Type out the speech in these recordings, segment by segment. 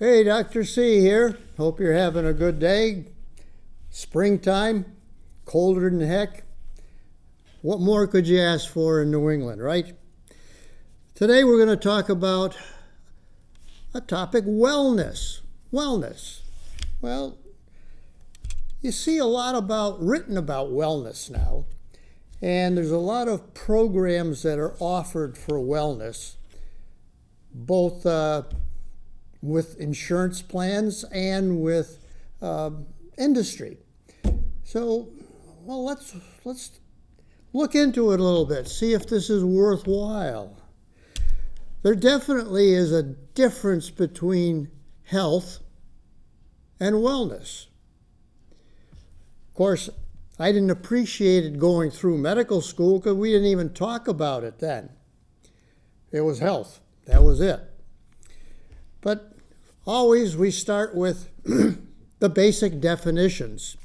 Hey, Dr. C here. Hope you're having a good day. Springtime, colder than heck. What more could you ask for in New England, right? Today we're going to talk about a topic, wellness. Wellness. Well, you see a lot written about wellness now, and there's a lot of programs that are offered for wellness, both with insurance plans and with industry. So, well, let's look into it a little bit, see if this is worthwhile. There definitely is a difference between health and wellness. Of course, I didn't appreciate it going through medical school because we didn't even talk about it then. It was health. That was it. But always we start with the basic definitions.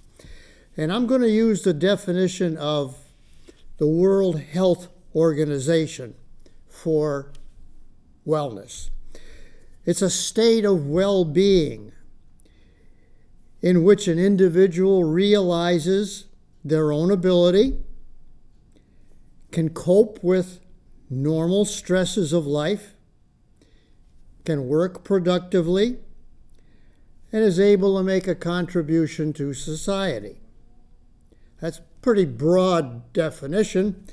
And I'm going to use the definition of the World Health Organization for wellness. It's a state of well-being in which an individual realizes their own ability, can cope with normal stresses of life, can work productively, and is able to make a contribution to society. That's a pretty broad definition,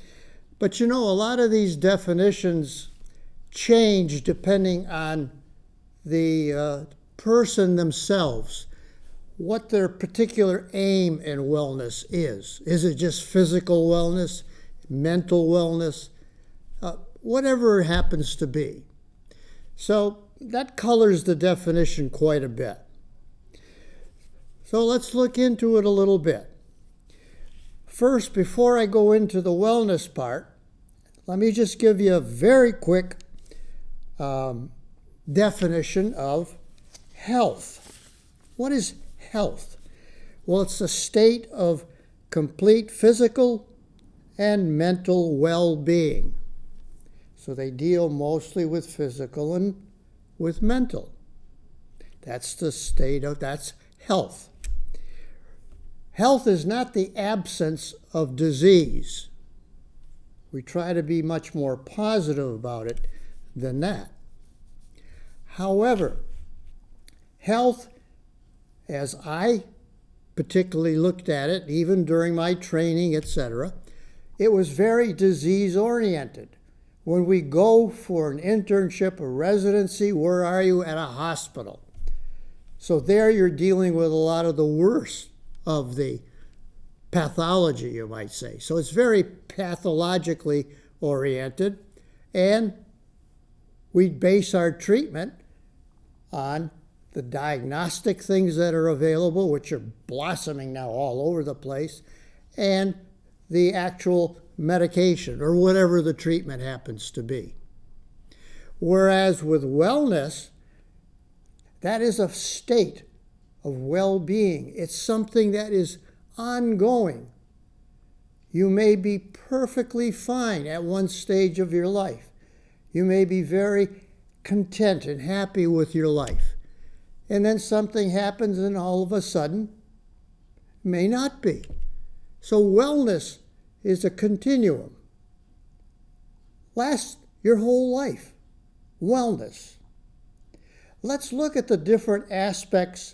but a lot of these definitions change depending on the person themselves, what their particular aim in wellness is. Is it just physical wellness, mental wellness, whatever it happens to be. So that colors the definition quite a bit. So let's look into it a little bit. First, before I go into the wellness part, let me just give you a very quick definition of health. What is health? Well, it's a state of complete physical and mental well-being. So they deal mostly with physical and with mental. That's health. Health is not the absence of disease. We try to be much more positive about it than that. However, health, as I particularly looked at it, even during my training, etc., it was very disease-oriented. When we go for an internship or residency, where are you? At a hospital. So there you're dealing with a lot of the worst of the pathology, you might say. So it's very pathologically oriented, and we base our treatment on the diagnostic things that are available, which are blossoming now all over the place, and the actual medication or whatever the treatment happens to be. Whereas with wellness, that is a state of well-being. It's something that is ongoing. You may be perfectly fine at one stage of your life. You may be very content and happy with your life. And then something happens and all of a sudden, may not be. So wellness is a continuum. Lasts your whole life. Wellness. Let's look at the different aspects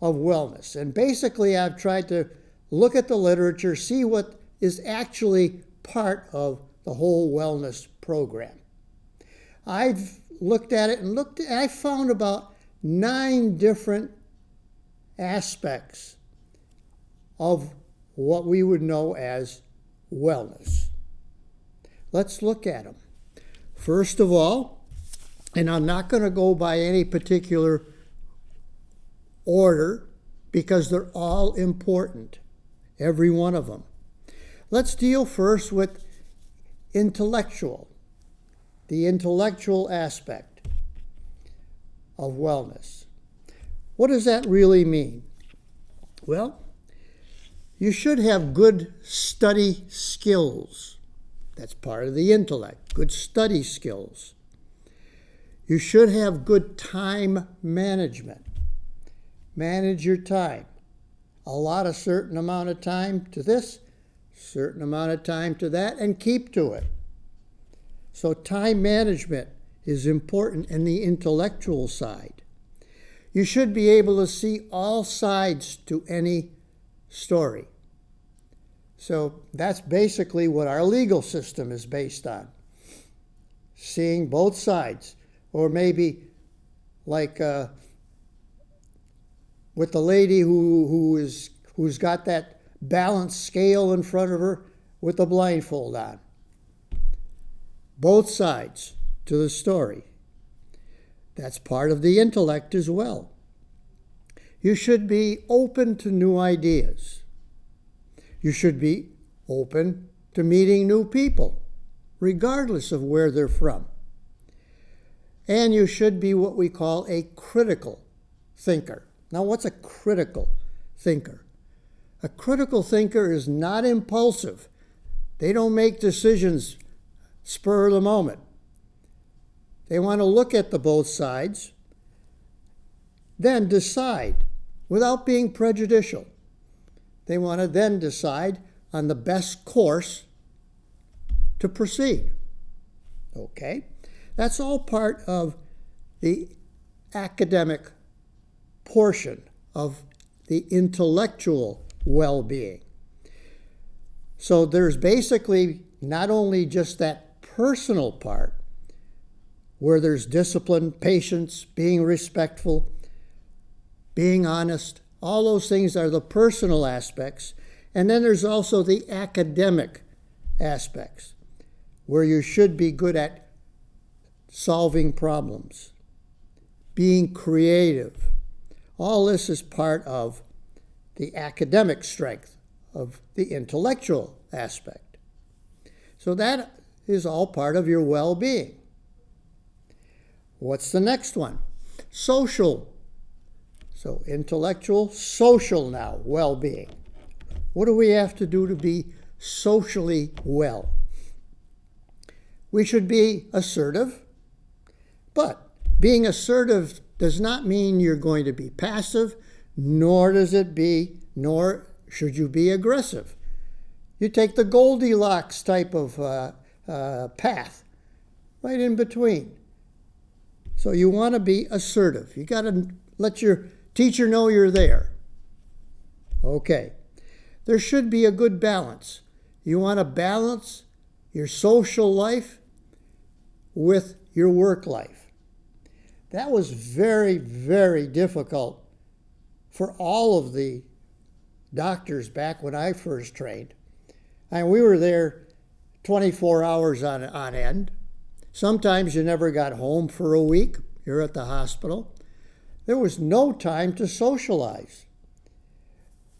of wellness. And basically, I've tried to look at the literature, see what is actually part of the whole wellness program. I've looked at it and I found about 9 different aspects of what we would know as wellness. Let's look at them. First of all, and I'm not going to go by any particular order because they're all important, every one of them. Let's deal first with the intellectual aspect of wellness. What does that really mean? Well, you should have good study skills. That's part of the intellect, good study skills. You should have good time management. Manage your time. Allot a certain amount of time to this, certain amount of time to that, and keep to it. So time management is important in the intellectual side. You should be able to see all sides to any story. So that's basically what our legal system is based on. Seeing both sides. Or maybe like with the lady who's got that balance scale in front of her with the blindfold on. Both sides to the story. That's part of the intellect as well. You should be open to new ideas. You should be open to meeting new people, regardless of where they're from. And you should be what we call a critical thinker. Now, what's a critical thinker? A critical thinker is not impulsive. They don't make decisions spur of the moment. They want to look at the both sides, then decide without being prejudicial. They want to then decide on the best course to proceed. Okay? That's all part of the academic portion of the intellectual well-being. So there's basically not only just that personal part, where there's discipline, patience, being respectful, being honest. All those things are the personal aspects. And then there's also the academic aspects, where you should be good at solving problems, being creative. All this is part of the academic strength of the intellectual aspect. So that is all part of your well-being. What's the next one? Social. So intellectual, social now, well-being. What do we have to do to be socially well? We should be assertive, but being assertive does not mean you're going to be passive, nor should you be aggressive. You take the Goldilocks type of path, right in between. So you want to be assertive. You got to let your teacher know you're there. Okay. There should be a good balance. You want to balance your social life with your work life. That was very, very difficult for all of the doctors back when I first trained. And we were there 24 hours on end. Sometimes you never got home for a week. You're at the hospital. There was no time to socialize.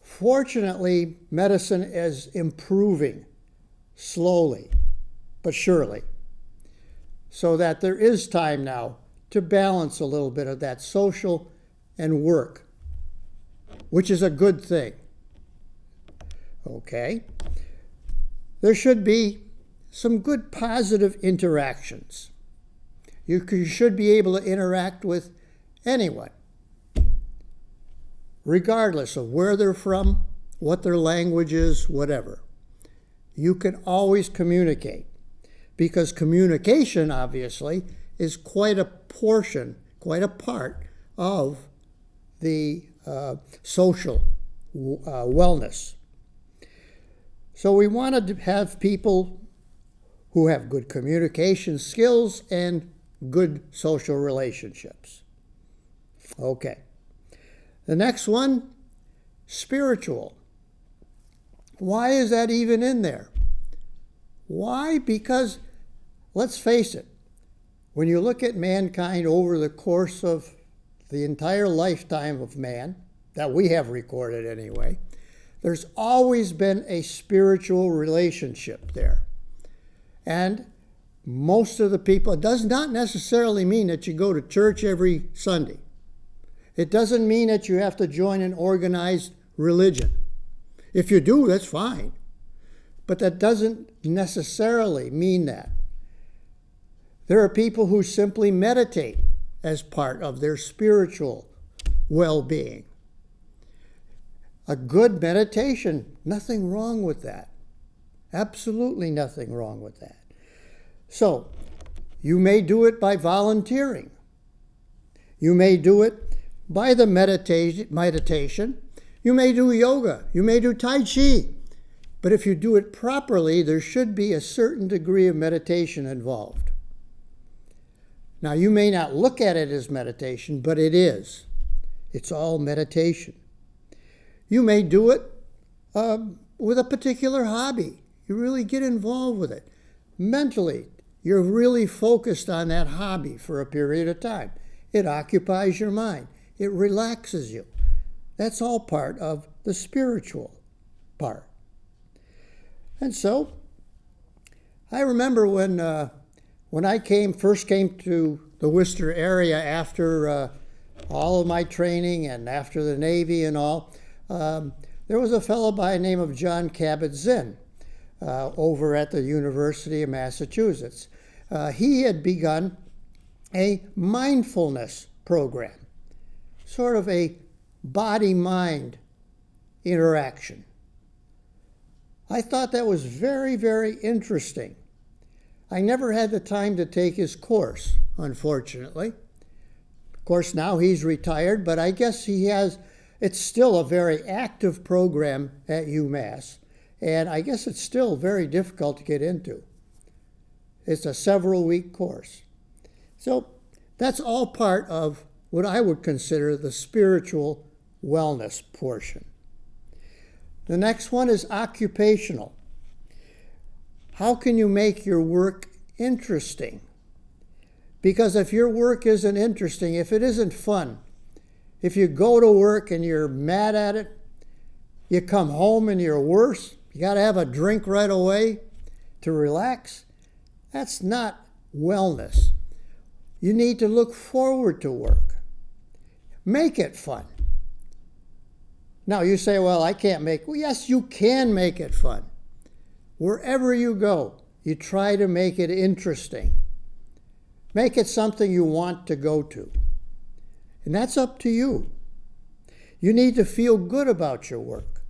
Fortunately, medicine is improving slowly but surely, so that there is time now to balance a little bit of that social and work, which is a good thing. Okay. There should be some good positive interactions. You should be able to interact with anyone, regardless of where they're from, what their language is, whatever. You can always communicate, because communication, obviously, is quite a part of the social wellness. So we want to have people who have good communication skills and good social relationships. Okay. The next one, spiritual. Why is that even in there? Why? Because, let's face it, when you look at mankind over the course of the entire lifetime of man, that we have recorded anyway, there's always been a spiritual relationship there. And most of the people, it does not necessarily mean that you go to church every Sunday. It doesn't mean that you have to join an organized religion. If you do, that's fine. But that doesn't necessarily mean that. There are people who simply meditate as part of their spiritual well-being. A good meditation, nothing wrong with that. Absolutely nothing wrong with that. So, you may do it by volunteering. You may do it by the meditation. You may do yoga. You may do Tai Chi. But if you do it properly, there should be a certain degree of meditation involved. Now, you may not look at it as meditation, but it is. It's all meditation. You may do it with a particular hobby. You really get involved with it. Mentally, you're really focused on that hobby for a period of time. It occupies your mind. It relaxes you. That's all part of the spiritual part. And so, I remember when I first came to the Worcester area after all of my training and after the Navy and all, there was a fellow by the name of John Kabat-Zinn over at the University of Massachusetts. He had begun a mindfulness program, sort of a body-mind interaction. I thought that was very, very interesting. I never had the time to take his course, unfortunately. Of course, now he's retired, but I guess it's still a very active program at UMass, and I guess it's still very difficult to get into. It's a several-week course. So that's all part of what I would consider the spiritual wellness portion. The next one is occupational. How can you make your work interesting? Because if your work isn't interesting, if it isn't fun, if you go to work and you're mad at it, you come home and you're worse, you got to have a drink right away to relax, that's not wellness. You need to look forward to work. Make it fun. Now you say, well, I can't well, yes, you can make it fun. Wherever you go, you try to make it interesting. Make it something you want to go to. And that's up to you. You need to feel good about your work.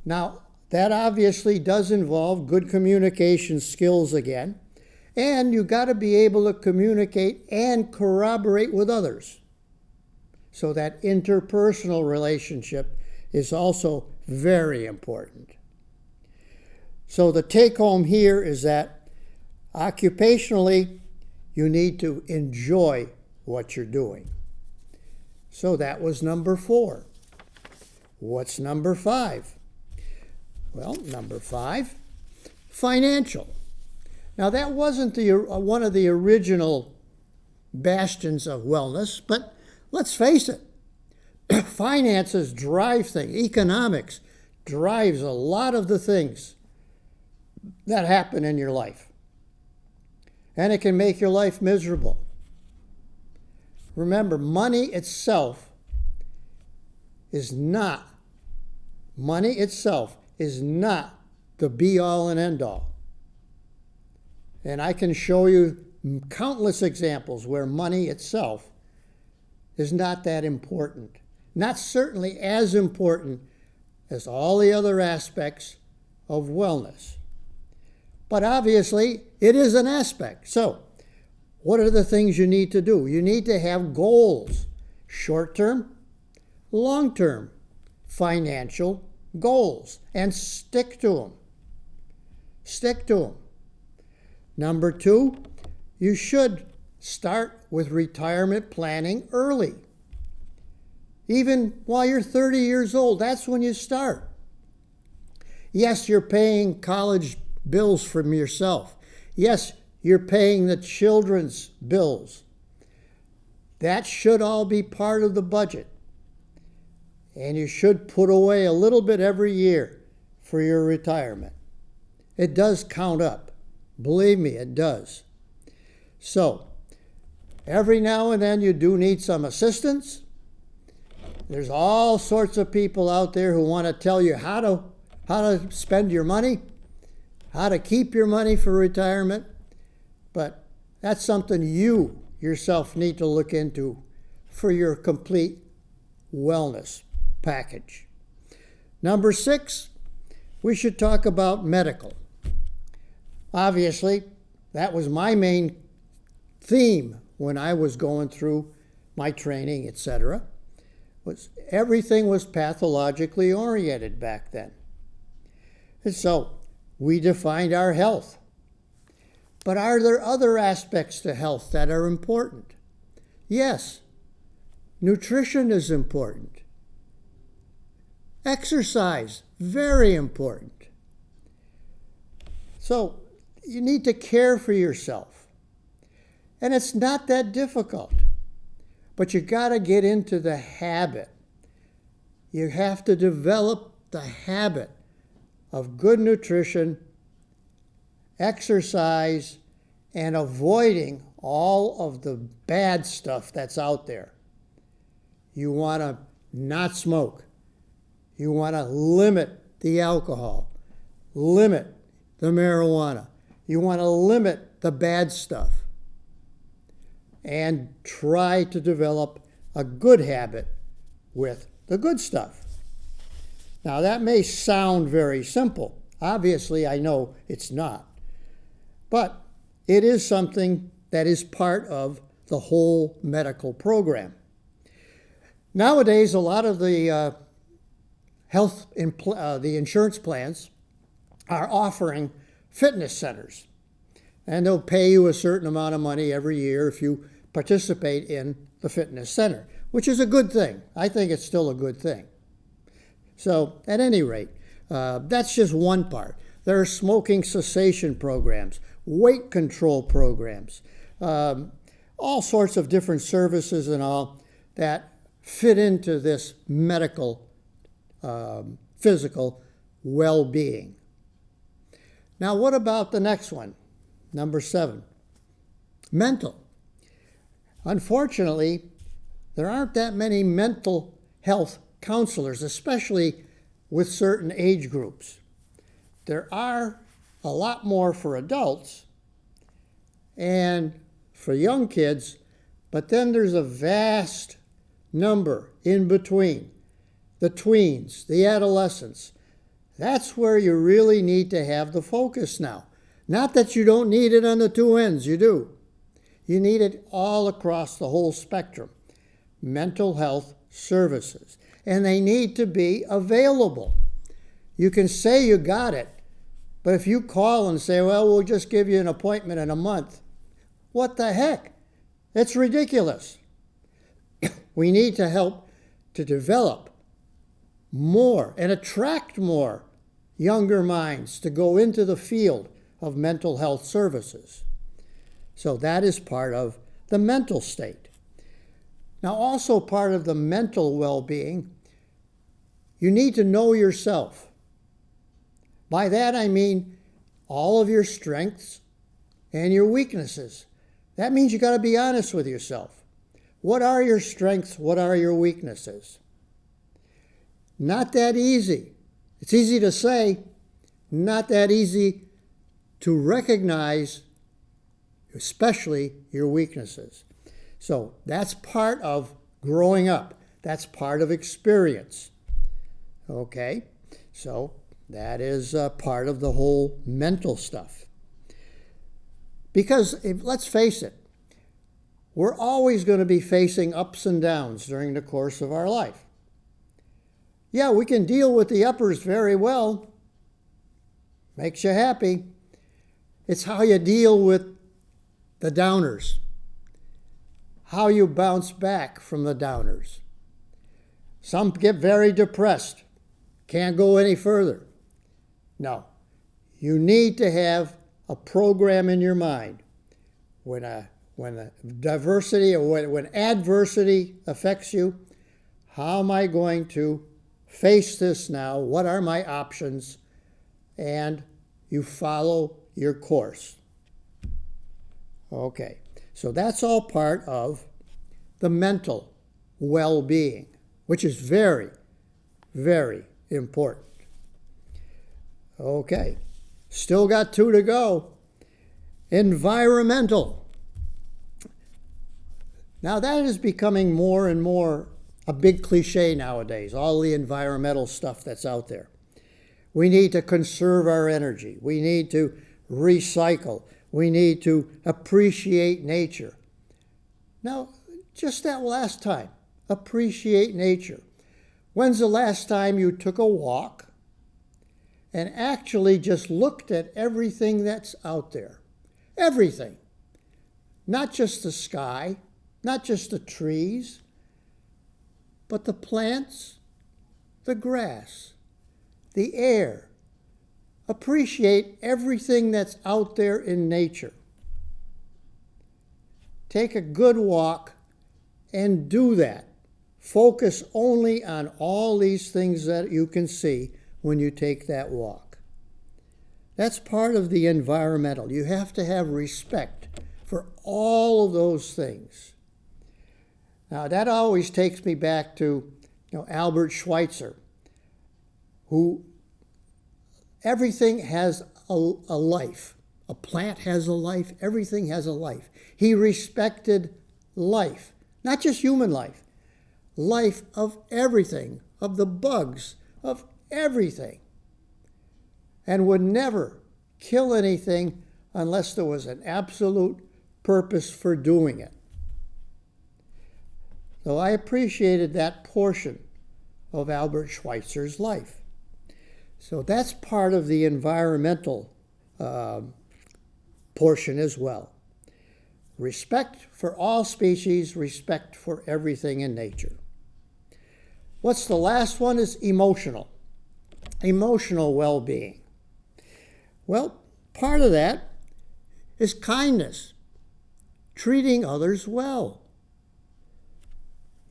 Now, that obviously does involve good communication skills again. And you got to be able to communicate and corroborate with others. So that interpersonal relationship is also very important. So the take home here is that occupationally, you need to enjoy what you're doing. So that was number 4. What's number 5? Well, number 5, financial. Now that wasn't one of the original bastions of wellness, but let's face it, finances drive things. Economics drives a lot of the things that happen in your life. And it can make your life miserable. Remember, money itself is not the be-all and end-all. And I can show you countless examples where money itself is not that important. Not certainly as important as all the other aspects of wellness. But obviously, it is an aspect. So, what are the things you need to do? You need to have goals. Short-term, long-term, financial goals. And stick to them. Stick to them. Number 2, you should start with retirement planning early. Even while you're 30 years old, that's when you start. Yes, you're paying college bills from yourself. Yes, you're paying the children's bills. That should all be part of the budget. And you should put away a little bit every year for your retirement. It does count up. Believe me, it does. So, every now and then you do need some assistance. There's all sorts of people out there who want to tell you how to spend your money, how to keep your money for retirement. But that's something you yourself need to look into for your complete wellness package. Number 6, we should talk about medical. Obviously, that was my main theme when I was going through my training, etc. Everything was pathologically oriented back then. And so we defined our health. But are there other aspects to health that are important? Yes. Nutrition is important. Exercise, very important. So you need to care for yourself. And it's not that difficult. But you got to get into the habit. You have to develop the habit of good nutrition, exercise, and avoiding all of the bad stuff that's out there. You want to not smoke. You want to limit the alcohol, limit the marijuana. You want to limit the bad stuff. And try to develop a good habit with the good stuff. Now, that may sound very simple. Obviously, I know it's not. But it is something that is part of the whole medical program. Nowadays, a lot of the the insurance plans are offering fitness centers. And they'll pay you a certain amount of money every year if you participate in the fitness center, which is a good thing. I think it's still a good thing. So, at any rate, that's just one part. There are smoking cessation programs, weight control programs, all sorts of different services and all that fit into this medical, physical well-being. Now, what about the next one? Number 7, mental. Unfortunately, there aren't that many mental health counselors, especially with certain age groups. There are a lot more for adults and for young kids, but then there's a vast number in between, the tweens, the adolescents. That's where you really need to have the focus now. Not that you don't need it on the two ends, you do. You need it all across the whole spectrum. Mental health services. And they need to be available. You can say you got it, but if you call and say, well, we'll just give you an appointment in a month, what the heck? It's ridiculous. We need to help to develop more and attract more younger minds to go into the field of mental health services. So that is part of the mental state. Now, also part of the mental well-being, you need to know yourself. By that I mean all of your strengths and your weaknesses. That means you got to be honest with yourself. What are your strengths? What are your weaknesses? Not that easy. It's easy to say, not that easy to recognize, especially your weaknesses. So that's part of growing up. That's part of experience. Okay? So that is part of the whole mental stuff. Because let's face it, we're always going to be facing ups and downs during the course of our life. Yeah, we can deal with the uppers very well. Makes you happy. It's how you deal with the downers. How you bounce back from the downers. Some get very depressed. Can't go any further. No. You need to have a program in your mind. When adversity affects you, how am I going to face this now? What are my options? And you follow your course. Okay, so that's all part of the mental well-being, which is very, very important. Okay, still got 2 to go. Environmental. Now that is becoming more and more a big cliche nowadays, all the environmental stuff that's out there. We need to conserve our energy. We need to recycle. We need to appreciate nature. Now, just that last time, appreciate nature. When's the last time you took a walk and actually just looked at everything that's out there? Everything. Not just the sky, not just the trees, but the plants, the grass, the air. Appreciate everything that's out there in nature. Take a good walk and do that. Focus only on all these things that you can see when you take that walk. That's part of the environmental. You have to have respect for all of those things. Now, that always takes me back to Albert Schweitzer, who everything has a life. A plant has a life. Everything has a life. He respected life, not just human life, life of everything, of the bugs, of everything, and would never kill anything unless there was an absolute purpose for doing it. So I appreciated that portion of Albert Schweitzer's life. So that's part of the environmental portion as well. Respect for all species, respect for everything in nature. What's the last one is emotional. Emotional well-being. Well, part of that is kindness, treating others well.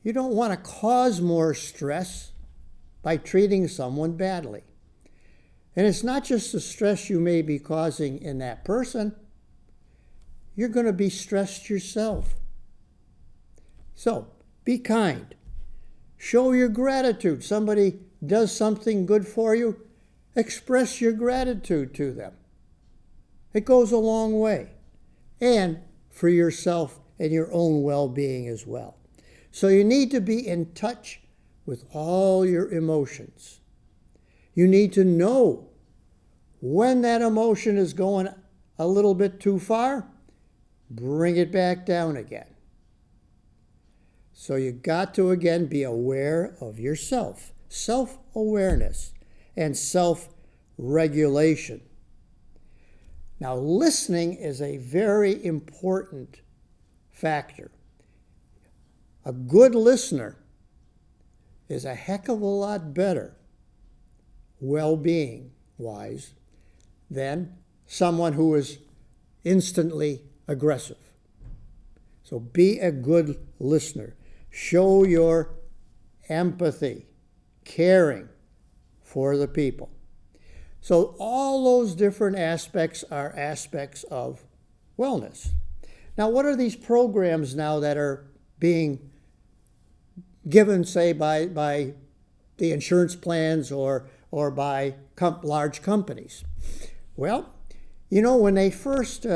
You don't want to cause more stress by treating someone badly. And it's not just the stress you may be causing in that person. You're going to be stressed yourself. So, be kind. Show your gratitude. Somebody does something good for you, express your gratitude to them. It goes a long way. And for yourself and your own well-being as well. So you need to be in touch with all your emotions. You need to know when that emotion is going a little bit too far, bring it back down again. So you got to, again, be aware of yourself. Self-awareness and self-regulation. Now, listening is a very important factor. A good listener is a heck of a lot better, well-being-wise, than someone who is instantly aggressive. So be a good listener. Show your empathy, caring for the people. So all those different aspects are aspects of wellness. Now, what are these programs now that are being given, say, by the insurance plans or by large companies? Well, when they first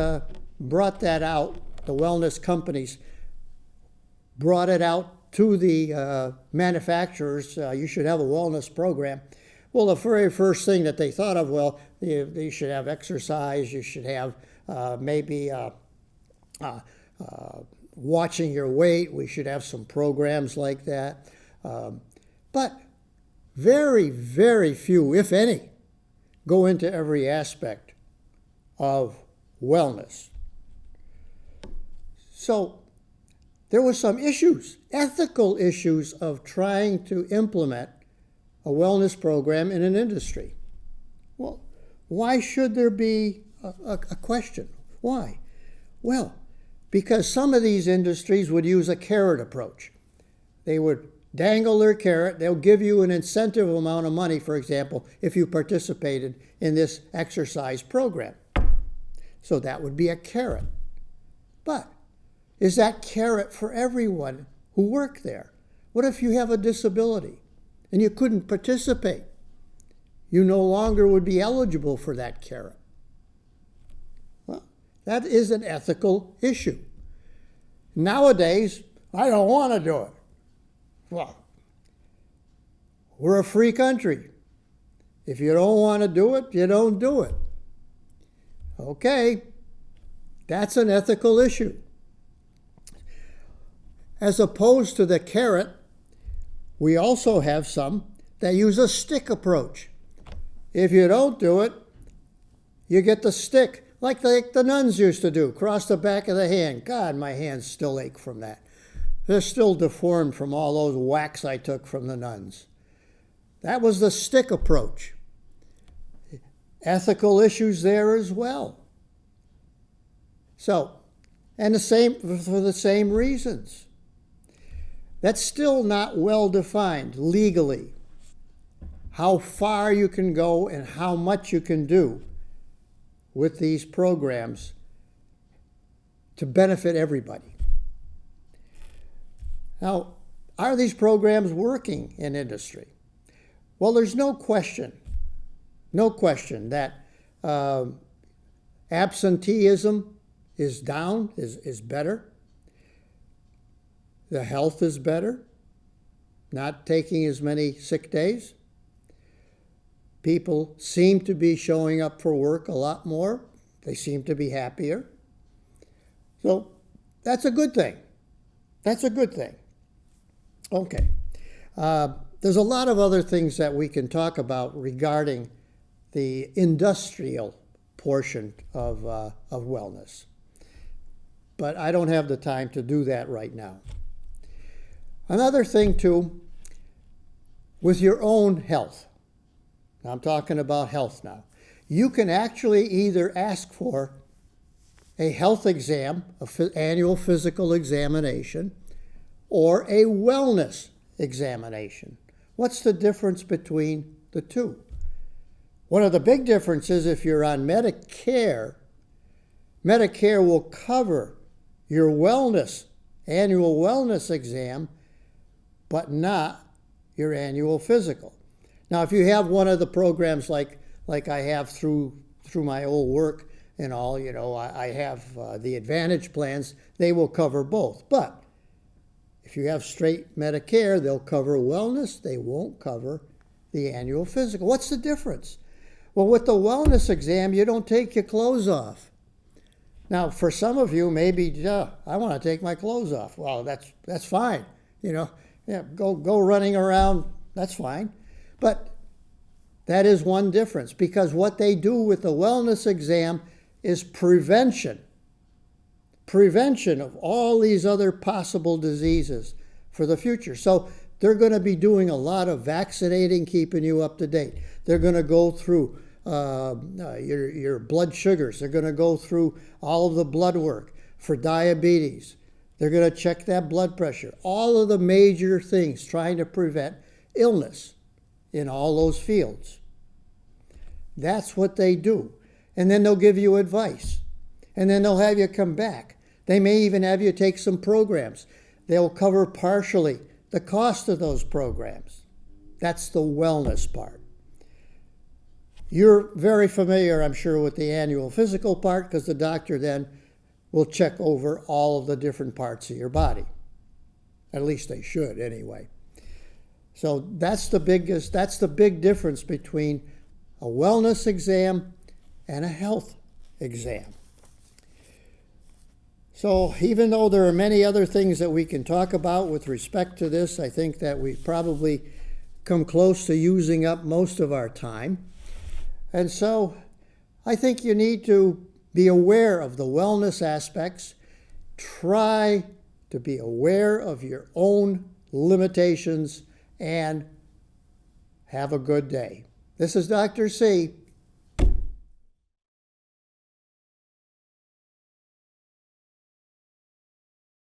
brought that out, the wellness companies brought it out to the manufacturers, you should have a wellness program. Well, the very first thing that they thought of, you should have exercise, you should have maybe watching your weight, we should have some programs like that. But very, very few, if any, go into every aspect of wellness. So there were some issues, ethical issues of trying to implement a wellness program in an industry. Well, why should there be a question? Why? Well, because some of these industries would use a carrot approach. They would dangle their carrot. They'll give you an incentive amount of money, for example, if you participated in this exercise program. So that would be a carrot. But is that carrot for everyone who work there? What if you have a disability and you couldn't participate? You no longer would be eligible for that carrot. Well, That is an ethical issue. Nowadays, I don't want to do it. Well, we're a free country. If you don't want to do it, you don't do it. Okay, that's an ethical issue. As opposed to the carrot, we also have some that use a stick approach. If you don't do it, you get the stick, like the nuns used to do, across the back of the hand. God, my hands still ache from that. They're still deformed from all those whacks I took from the nuns. That was the stick approach. Ethical issues there as well. So, and the same for the same reasons. That's still not well defined legally, how far you can go and how much you can do with these programs to benefit everybody. Now, are these programs working in industry? Well, there's no question that absenteeism is down, is better. The health is better, not taking as many sick days. People seem to be showing up for work a lot more. They seem to be happier. So that's a good thing. That's a good thing. Okay. There's a lot of other things that we can talk about regarding the industrial portion of wellness. But I don't have the time to do that right now. Another thing, too, with your own health. Now, I'm talking about health now. You can actually either ask for a health exam, an annual physical examination, or a wellness examination. What's the difference between the two? One of the big differences, if you're on Medicare, Medicare will cover your annual wellness exam, but not your annual physical. Now, if you have one of the programs like I have through my old work and all, I have the Advantage plans, they will cover both. But if you have straight Medicare, they'll cover wellness, they won't cover the annual physical. What's the difference? Well, with the wellness exam, you don't take your clothes off. Now, for some of you, maybe, I want to take my clothes off. Well, that's fine. Go running around, that's fine. But that is one difference, because what they do with the wellness exam is prevention of all these other possible diseases for the future. So they're going to be doing a lot of vaccinating, keeping you up to date. They're going to go through your blood sugars. They're going to go through all of the blood work for diabetes. They're going to check that blood pressure. All of the major things trying to prevent illness in all those fields. That's what they do. And then they'll give you advice. And then they'll have you come back. They may even have you take some programs. They'll cover partially the cost of those programs. That's the wellness part. You're very familiar, I'm sure, with the annual physical part, because the doctor then will check over all of the different parts of your body. At least they should, anyway. So that's the big difference between a wellness exam and a health exam. So even though there are many other things that we can talk about with respect to this, I think that we've probably come close to using up most of our time. And so I think you need to be aware of the wellness aspects. Try to be aware of your own limitations and have a good day. This is Dr. C.